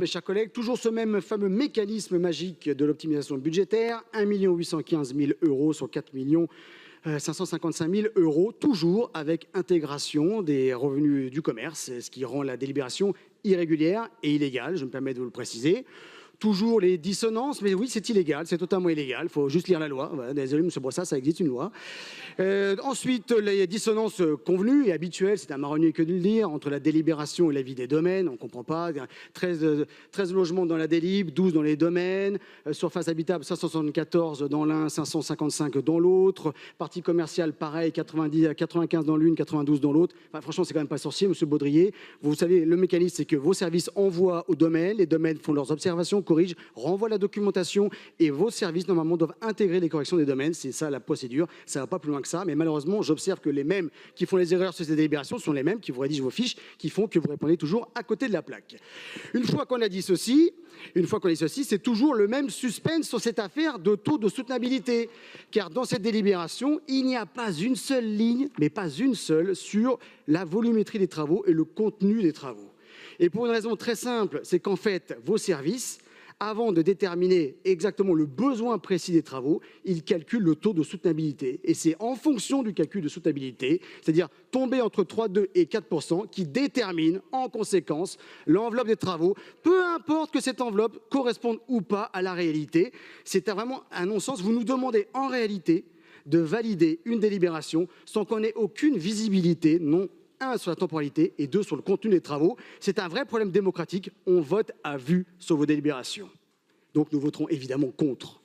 Mes chers collègues, toujours ce même fameux mécanisme magique de l'optimisation budgétaire, 1 815 000 € sur 4 555 000 €, toujours avec intégration des revenus du commerce, ce qui rend la délibération irrégulière et illégale, je me permets de vous le préciser. Toujours les dissonances, mais oui, c'est illégal, c'est totalement illégal, il faut juste lire la loi. Voilà, désolé, M. Brossat, ça existe une loi. Ensuite, les dissonances convenues et habituelles, c'est un marronnier que de le dire, entre la délibération et l'avis des domaines, on ne comprend pas, 13 logements dans la délib, 12 dans les domaines, surface habitable 574 dans l'un, 555 dans l'autre, partie commerciale pareil, 95 dans l'une, 92 dans l'autre. Enfin, franchement, c'est quand même pas sorcier, M. Baudrier. Vous savez, le mécanisme, c'est que vos services envoient aux domaines, les domaines font leurs observations, corrigent, renvoient la documentation et vos services, normalement, doivent intégrer les corrections des domaines. C'est ça la procédure, ça ne va pas plus loin que ça, mais malheureusement, j'observe que les mêmes qui font les erreurs sur ces délibérations sont les mêmes qui vous rédigent vos fiches, qui font que vous répondez toujours à côté de la plaque. Une fois qu'on a dit ceci, c'est toujours le même suspense sur cette affaire de taux de soutenabilité. Car dans cette délibération, il n'y a pas une seule ligne, mais pas une seule, sur la volumétrie des travaux et le contenu des travaux. Et pour une raison très simple, c'est qu'en fait, vos services, avant de déterminer exactement le besoin précis des travaux, ils calculent le taux de soutenabilité. Et c'est en fonction du calcul de soutenabilité, c'est-à-dire tomber entre 3,2 et 4%, qui détermine en conséquence l'enveloppe des travaux, peu importe que cette enveloppe corresponde ou pas à la réalité. C'est vraiment un non-sens. Vous nous demandez en réalité de valider une délibération sans qu'on ait aucune visibilité, non, 1 sur la temporalité et 2 sur le contenu des travaux. C'est un vrai problème démocratique. On vote à vue sur vos délibérations. Donc nous voterons évidemment contre.